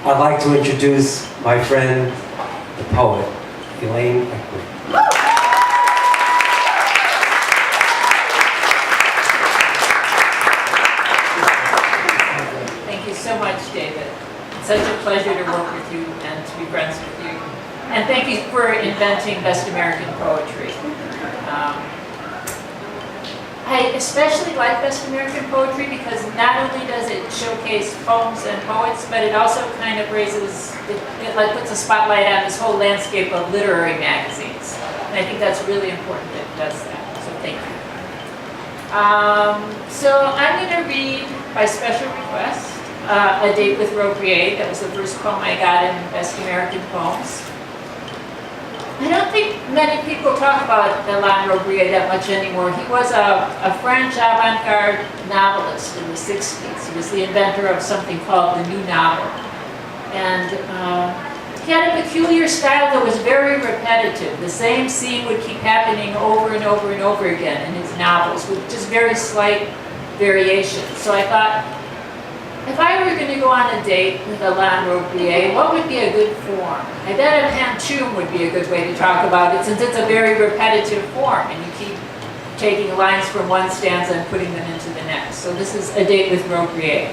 I'd like to introduce my friend, the poet, Elaine Equi. Thank you so much, David. It's such a pleasure to work with you and to be friends with you. And thank you for inventing Best American Poetry. I especially like Best American Poetry because not only does it showcase poems and poets, but it also kind of raises, it like puts a spotlight on this whole landscape of literary magazines. And I think that's really important that it does that, so thank you. So I'm going to read, by special request, A Date with Robrier. That was the first poem I got in Best American Poems. I don't think many people talk about Elaine Robrier that much anymore. He was a French avant-garde novelist in the 60s. He was the inventor of something called the New Novel. And he had a peculiar style that was very repetitive. The same scene would keep happening over and over and over again in his novels with just very slight variations. So I thought, if I were going to go on a date with Elaine Robrier, what would be a good form? I bet a pantoum would be a good way to talk about it, since it's a very repetitive form, and you keep taking lines from one stanza and putting them into the next. So this is A Date with Robrier.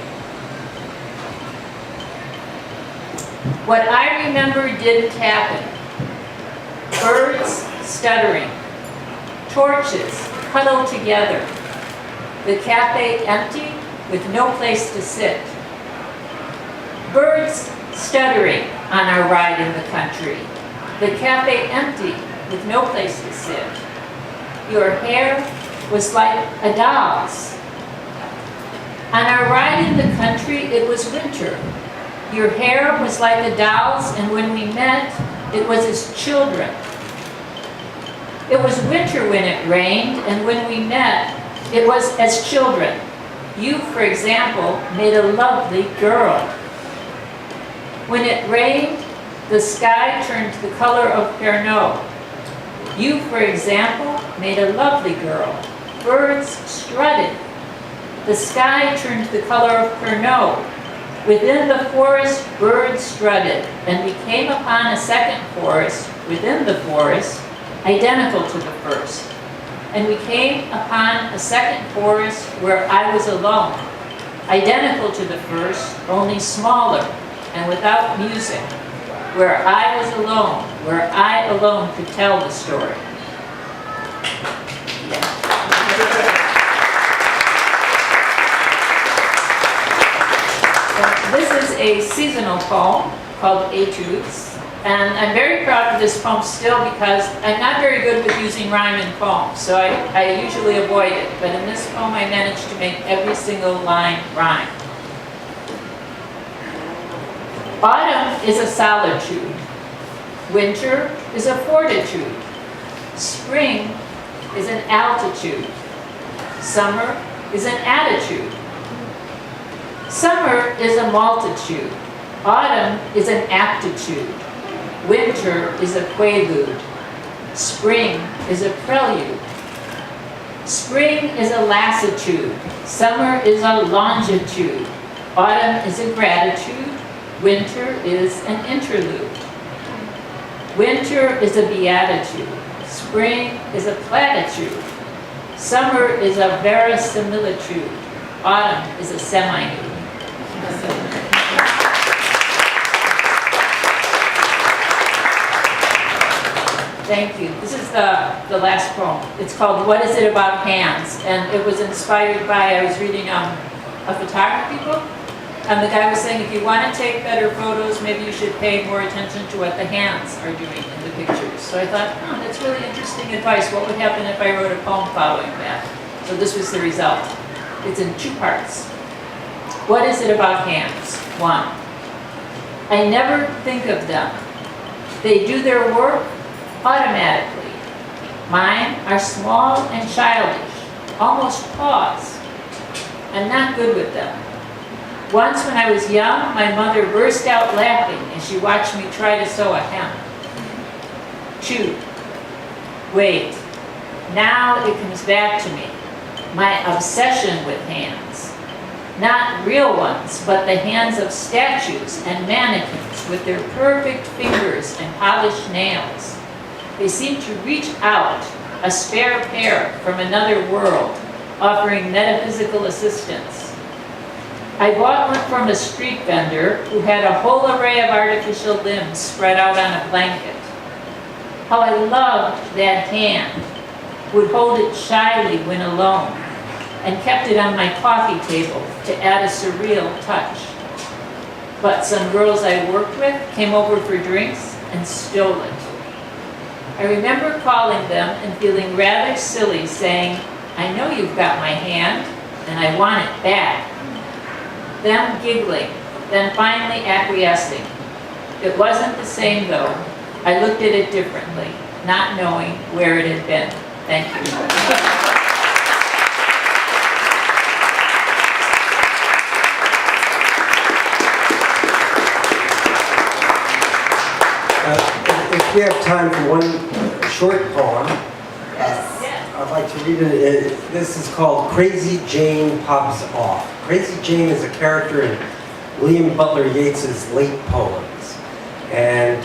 What I remember didn't happen. Birds stuttering. Torches huddled together. The cafe empty, with no place to sit. Birds stuttering on our ride in the country. The cafe empty, with no place to sit. Your hair was like a doll's. On our ride in the country, it was winter. Your hair was like a doll's, and when we met, it was as children. It was winter when it rained, and when we met, it was as children. You, for example, made a lovely girl. When it rained, the sky turned the color of Pernod. You, for example, made a lovely girl. Birds strutted. The sky turned the color of Pernod. Within the forest, birds strutted, and we came upon a second forest within the forest, identical to the first. And we came upon a second forest where I was alone, identical to the first, only smaller and without music, where I was alone, where I alone could tell the story. This is a seasonal poem called Etudes. And I'm very proud of this poem still because I'm not very good with using rhyme in poems, so I usually avoid it. But in this poem, I managed to make every single line rhyme. Autumn is a solitude. Winter is a fortitude. Spring is an altitude. Summer is an attitude. Summer is a multitude. Autumn is an aptitude. Winter is a quaalude. Spring is a prelude. Spring is a lassitude. Summer is a longitude. Autumn is a gratitude. Winter is an interlude. Winter is a beatitude. Spring is a platitude. Summer is a verisimilitude. Autumn is a semi-nude. Thank you. This is the last poem. It's called What Is It About Hands? And it was inspired by, I was reading a photography book, and the guy was saying if you want to take better photos, maybe you should pay more attention to what the hands are doing in the pictures. So I thought, oh, that's really interesting advice. What would happen if I wrote a poem following that? So this was the result. It's in two parts. What is it about hands? 1. I never think of them. They do their work automatically. Mine are small and childish, almost paws. I'm not good with them. Once when I was young, my mother burst out laughing as she watched me try to sew a hem. 2. Wait, now it comes back to me, my obsession with hands. Not real ones, but the hands of statues and mannequins with their perfect fingers and polished nails. They seem to reach out, a spare pair from another world, offering metaphysical assistance. I bought one from a street vendor who had a whole array of artificial limbs spread out on a blanket. How I loved that hand, would hold it shyly when alone, and kept it on my coffee table to add a surreal touch. But some girls I worked with came over for drinks and stole it. I remember calling them and feeling rather silly, saying, "I know you've got my hand, and I want it back." Them giggling, then finally acquiescing. It wasn't the same though. I looked at it differently, not knowing where it had been. Thank you. If we have time for one short poem, I'd like to read it. This is called Crazy Jane Pops Off. Crazy Jane is a character in William Butler Yeats's late poems. And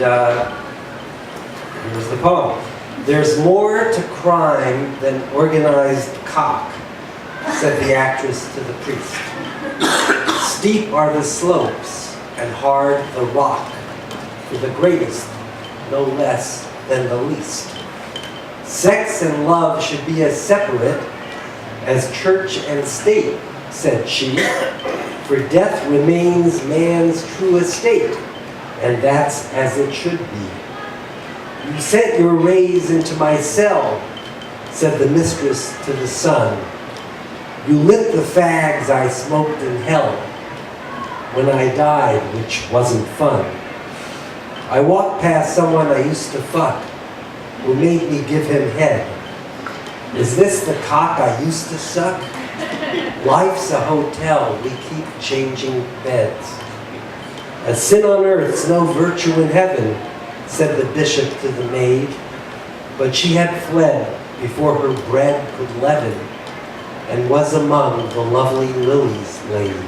here's the poem. "There's more to crime than organized cock," said the actress to the priest. "Steep are the slopes and hard the rock, for the greatest no less than the least. Sex and love should be as separate as church and state," said she, "for death remains man's true estate, and that's as it should be. You sent your rays into my cell," said the mistress to the sun. "You lit the fags I smoked in hell when I died, which wasn't fun. I walked past someone I used to fuck who made me give him head. Is this the cock I used to suck? Life's a hotel, we keep changing beds. A sin on earth's no virtue in heaven," said the bishop to the maid, but she had fled before her bread could leaven, and was among the lovely lilies laid.